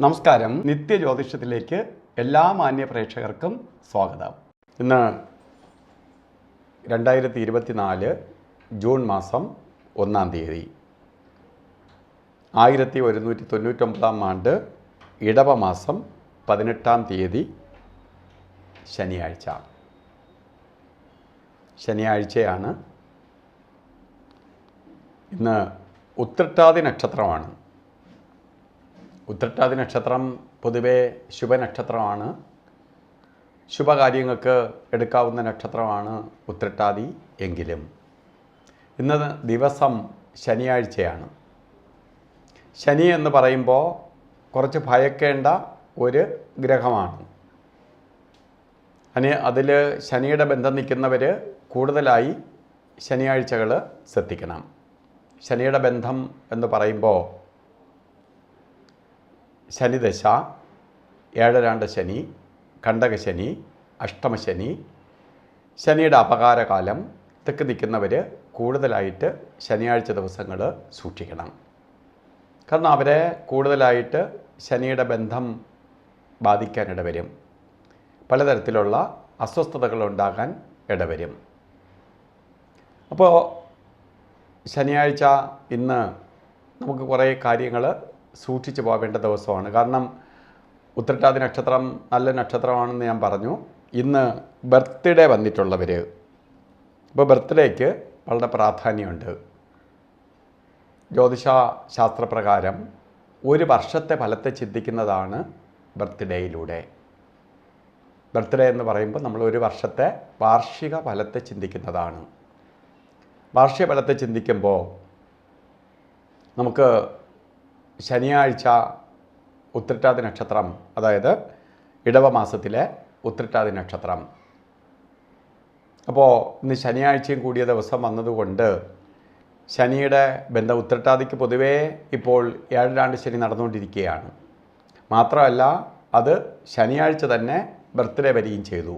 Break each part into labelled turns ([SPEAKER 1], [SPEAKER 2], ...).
[SPEAKER 1] നമസ്കാരം. നിത്യജ്യോതിഷത്തിലേക്ക് എല്ലാ മാന്യ പ്രേക്ഷകർക്കും സ്വാഗതം. ഇന്ന് 2024 ജൂൺ മാസം 1-ാം തീയതി 1199 ആണ്ട് ഇടവ മാസം 18-ാം തീയതി ശനിയാഴ്ചയാണ്. ഇന്ന് ഉത്രട്ടാതി നക്ഷത്രമാണ്. ഉത്രട്ടാതി നക്ഷത്രം പൊതുവെ ശുഭനക്ഷത്രമാണ്. ശുഭകാര്യങ്ങൾക്ക് എടുക്കാവുന്ന നക്ഷത്രമാണ് ഉത്രട്ടാതി. എങ്കിലും ഇന്ന് ദിവസം ശനിയാഴ്ചയാണ്. ശനി എന്ന് പറയുമ്പോൾ കുറച്ച് ഭയക്കേണ്ട ഒരു ഗ്രഹമാണ്. അതിൽ ശനിയുടെ ബന്ധം നിൽക്കുന്നവർ കൂടുതലായി ശനിയാഴ്ചകൾ ശ്രദ്ധിക്കണം. ശനിയുടെ ബന്ധം എന്ന് പറയുമ്പോൾ ശനിദശ, ഏഴരാണ്ട ശനി, കണ്ടകശനി, അഷ്ടമശനി, ശനിയുടെ അപകാരകാലം ഇതൊക്കെ നിൽക്കുന്നവർ കൂടുതലായിട്ട് ശനിയാഴ്ച ദിവസങ്ങൾ സൂക്ഷിക്കണം. കാരണം അവരെ കൂടുതലായിട്ട് ശനിയുടെ ബന്ധം ബാധിക്കാനിടവരും. പലതരത്തിലുള്ള അസ്വസ്ഥതകൾ ഉണ്ടാകാൻ ഇടവരും. അപ്പോൾ ശനിയാഴ്ച ഇന്ന് നമുക്ക് കുറേ കാര്യങ്ങൾ സൂക്ഷിച്ചു പോകേണ്ട ദിവസമാണ്. കാരണം ഉത്രട്ടാതി നക്ഷത്രം നല്ല നക്ഷത്രമാണെന്ന് ഞാൻ പറഞ്ഞു. ഇന്ന് ബർത്ത്ഡേ വന്നിട്ടുള്ളവർ, ഇപ്പോൾ ബർത്ത്ഡേക്ക് വളരെ പ്രാധാന്യമുണ്ട്. ജ്യോതിഷ ശാസ്ത്രപ്രകാരം ഒരു വർഷത്തെ ഫലത്തെ ചിന്തിക്കുന്നതാണ് ബർത്ത്ഡേയിലൂടെ. ബർത്ത്ഡേ എന്ന് പറയുമ്പോൾ നമ്മൾ ഒരു വർഷത്തെ വാർഷിക ഫലത്തെ ചിന്തിക്കുന്നതാണ്. വാർഷിക ഫലത്തെ ചിന്തിക്കുമ്പോൾ നമുക്ക് ശനിയാഴ്ച ഉത്രട്ടാതി നക്ഷത്രം, അതായത് ഇടവ മാസത്തിലെ ഉത്രട്ടാതി നക്ഷത്രം, അപ്പോൾ ഇന്ന് ശനിയാഴ്ചയും കൂടിയ ദിവസം വന്നതുകൊണ്ട് ശനിയുടെ ബന്ധം ഉത്രട്ടാതിക്ക് പൊതുവേ ഇപ്പോൾ ഏഴരാണ്ട് ശനി നടന്നുകൊണ്ടിരിക്കുകയാണ്. മാത്രമല്ല അത് ശനിയാഴ്ച തന്നെ ബർത്ത്ഡേ വരികയും ചെയ്തു.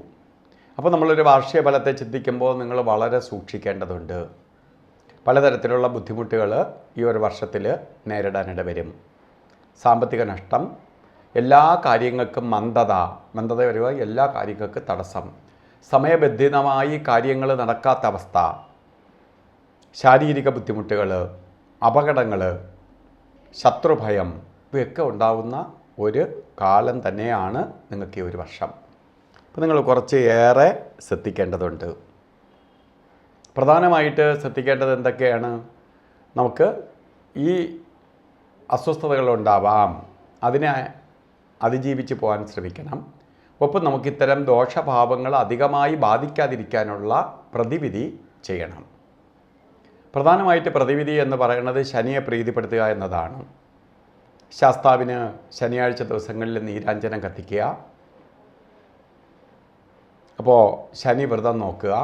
[SPEAKER 1] അപ്പോൾ നമ്മളൊരു വാർഷിക ഫലത്തെ ചിന്തിക്കുമ്പോൾ നിങ്ങൾ വളരെ സൂക്ഷിക്കേണ്ടതുണ്ട്. പലതരത്തിലുള്ള ബുദ്ധിമുട്ടുകൾ ഈ ഒരു വർഷത്തിൽ നേരിടാനിട വരും. സാമ്പത്തിക നഷ്ടം, എല്ലാ കാര്യങ്ങൾക്കും മന്ദത വരിക, എല്ലാ കാര്യങ്ങൾക്കും തടസ്സം, സമയബന്ധിതമായി കാര്യങ്ങൾ നടക്കാത്ത അവസ്ഥ, ശാരീരിക ബുദ്ധിമുട്ടുകൾ, അപകടങ്ങൾ, ശത്രുഭയം ഇവയൊക്കെ ഉണ്ടാകുന്ന ഒരു കാലം തന്നെയാണ് നിങ്ങൾക്ക് ഈ ഒരു വർഷം. അപ്പോൾ നിങ്ങൾ കുറച്ച് ഏറെ ശ്രദ്ധിക്കേണ്ടതുണ്ട്. പ്രധാനമായിട്ട് ശ്രദ്ധിക്കേണ്ടത് എന്തൊക്കെയാണ്? നമുക്ക് ഈ അസ്വസ്ഥതകളുണ്ടാവാം, അതിനെ അതിജീവിച്ച് പോകാൻ ശ്രമിക്കണം. ഒപ്പം നമുക്കിത്തരം ദോഷഭാവങ്ങൾ അധികമായി ബാധിക്കാതിരിക്കാനുള്ള പ്രതിവിധി ചെയ്യണം. പ്രധാനമായിട്ട് പ്രതിവിധി എന്ന് പറയുന്നത് ശനിയെ പ്രീതിപ്പെടുത്തുക എന്നതാണ്. ശാസ്താവിന് ശനിയാഴ്ച ദിവസങ്ങളിൽ നീരാഞ്ജനം കത്തിക്കുക. അപ്പോൾ ശനി വ്രതം നോക്കുക,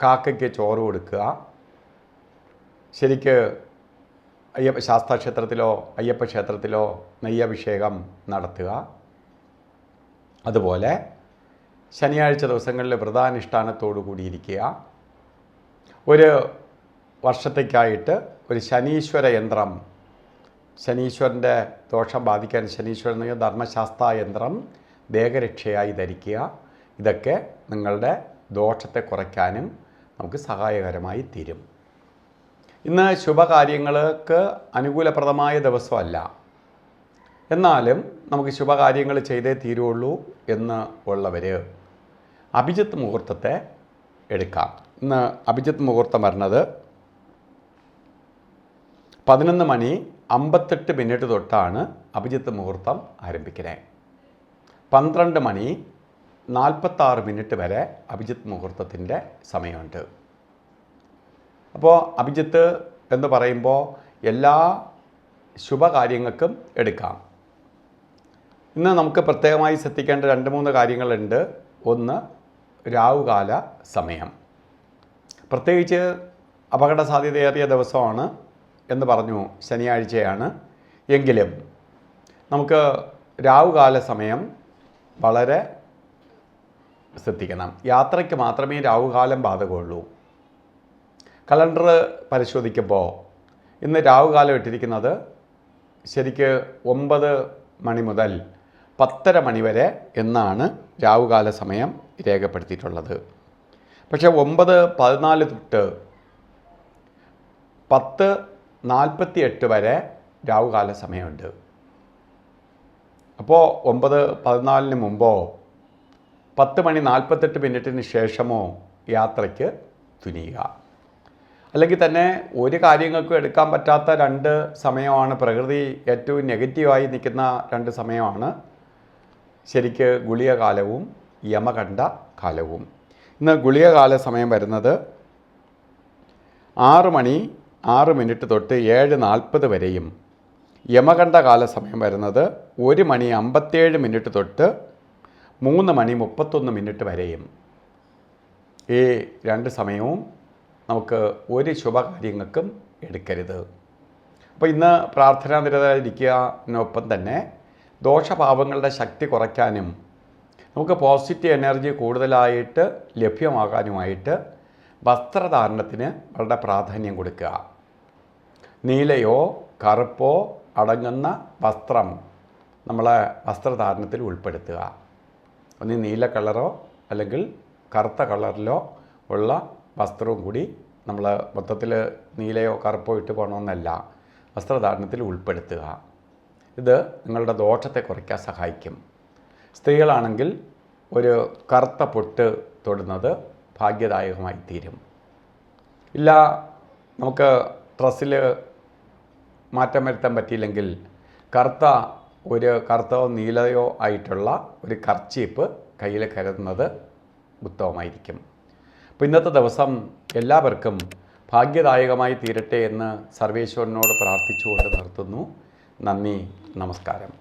[SPEAKER 1] കാക്കയ്ക്ക് ചോറ് കൊടുക്കുക, ശരിക്ക് ശാസ്താക്ഷേത്രത്തിലോ അയ്യപ്പ ക്ഷേത്രത്തിലോ നെയ്യഭിഷേകം നടത്തുക. അതുപോലെ ശനിയാഴ്ച ദിവസങ്ങളിൽ വ്രതാനുഷ്ഠാനത്തോടു കൂടിയിരിക്കുക. ഒരു വർഷത്തേക്കായിട്ട് ഒരു ശനീശ്വര യന്ത്രം, ശനീശ്വരൻ്റെ ദോഷം ബാധിക്കാൻ ശനീശ്വരൻ ധർമ്മശാസ്ത്ര യന്ത്രം ദേഹരക്ഷയായി ധരിക്കുക. ഇതൊക്കെ നിങ്ങളുടെ ദോഷത്തെ കുറയ്ക്കാനും നമുക്ക് സഹായകരമായി തീരും. ഇന്ന് ശുഭകാര്യങ്ങൾക്ക് അനുകൂലപ്രദമായ ദിവസമല്ല, എന്നാലും നമുക്ക് ശുഭകാര്യങ്ങൾ ചെയ്തേ തീരുള്ളൂ എന്ന് ഉള്ളവർ അഭിജിത്ത് മുഹൂർത്തത്തെ എടുക്കാം. ഇന്ന് അഭിജിത്ത് മുഹൂർത്തം വരുന്നത് 11:58 തൊട്ടാണ് അഭിജിത്ത് മുഹൂർത്തം ആരംഭിക്കുന്നത്. 12:46 വരെ അഭിജിത്ത് മുഹൂർത്തത്തിൻ്റെ സമയമുണ്ട്. അപ്പോൾ അഭിജിത്ത് എന്ന് പറയുമ്പോൾ എല്ലാ ശുഭകാര്യങ്ങൾക്കും എടുക്കാം. ഇന്ന് നമുക്ക് പ്രത്യേകമായി ശ്രദ്ധിക്കേണ്ട 2-3 കാര്യങ്ങളുണ്ട്. ഒന്ന്, രാവുകാല സമയം. പ്രത്യേകിച്ച് അപകട സാധ്യതയേറിയ ദിവസമാണ് എന്ന് പറഞ്ഞു, ശനിയാഴ്ചയാണ്. എങ്കിലും നമുക്ക് രാവുകാല സമയം വളരെ ശ്രദ്ധിക്കണം. യാത്രയ്ക്ക് മാത്രമേ രാവുകാലം ബാധകമുള്ളൂ. കലണ്ടർ പരിശോധിക്കുമ്പോൾ ഇന്ന് രാവുകാലം ഇട്ടിരിക്കുന്നത് ശരിക്ക് 9 മണി മുതൽ 10:30 മണി വരെ എന്നാണ് രാവുകാല സമയം രേഖപ്പെടുത്തിയിട്ടുള്ളത്. പക്ഷേ 9:14 തൊട്ട് 10:48 വരെ രാവുകാല സമയമുണ്ട്. അപ്പോൾ 9:14 മുമ്പോ 10:48 ശേഷമോ യാത്രയ്ക്ക് തുനിയുക. അല്ലെങ്കിൽ തന്നെ ഒരു കാര്യങ്ങൾക്കും എടുക്കാൻ പറ്റാത്ത 2 സമയമാണ്, പ്രകൃതി ഏറ്റവും നെഗറ്റീവായി നിൽക്കുന്ന 2 സമയമാണ് ശരിക്ക് ഗുളികകാലവും യമകണ്ഠ കാലവും. ഇന്ന് ഗുളികകാല സമയം വരുന്നത് 6:06 തൊട്ട് 7:40 വരെയും യമകണ്ഠ കാല സമയം വരുന്നത് 1:57 തൊട്ട് 3:31 വരെയും. ഈ 2 സമയവും നമുക്ക് ഒരു ശുഭകാര്യങ്ങൾക്കും എടുക്കരുത്. അപ്പോൾ ഇന്ന് പ്രാർത്ഥനാ നിരതരായിരിക്കുന്നതിനൊപ്പം തന്നെ ദോഷഭാവങ്ങളുടെ ശക്തി കുറയ്ക്കാനും നമുക്ക് പോസിറ്റീവ് എനർജി കൂടുതലായിട്ട് ലഭ്യമാകാനുമായിട്ട് വസ്ത്രധാരണത്തിന് വളരെ പ്രാധാന്യം കൊടുക്കുക. നീലയോ കറുപ്പോ അടങ്ങുന്ന വസ്ത്രം നമ്മളെ വസ്ത്രധാരണത്തിൽ ഉൾപ്പെടുത്തുക. ഒന്ന് നീല കളറോ അല്ലെങ്കിൽ കറുത്ത കളറിലോ ഉള്ള വസ്ത്രവും കൂടി നമ്മൾ മൊത്തത്തിൽ നീലയോ കറുപ്പോ ഇട്ട് പോകണമെന്നല്ല, വസ്ത്രധാരണത്തിൽ ഉൾപ്പെടുത്തുക. ഇത് നിങ്ങളുടെ ദോഷത്തെ കുറയ്ക്കാൻ സഹായിക്കും. സ്ത്രീകളാണെങ്കിൽ ഒരു കറുത്ത പൊട്ട് തൊടുന്നത് ഭാഗ്യദായകമായി തീരും. ഇല്ല, നമുക്ക് ഡ്രസ്സിൽ മാറ്റം വരുത്താൻ പറ്റിയില്ലെങ്കിൽ കറുത്തോ നീലയോ ആയിട്ടുള്ള ഒരു കർച്ചീപ്പ് കയ്യിൽ കരുതുന്നത് ഉത്തമമായിരിക്കും. അപ്പോൾ ഇന്നത്തെ ദിവസം എല്ലാവർക്കും ഭാഗ്യദായകമായി തീരട്ടെ എന്ന് സർവേശ്വരനോട് പ്രാർത്ഥിച്ചുകൊണ്ട് നിർത്തുന്നു. നന്ദി, നമസ്കാരം.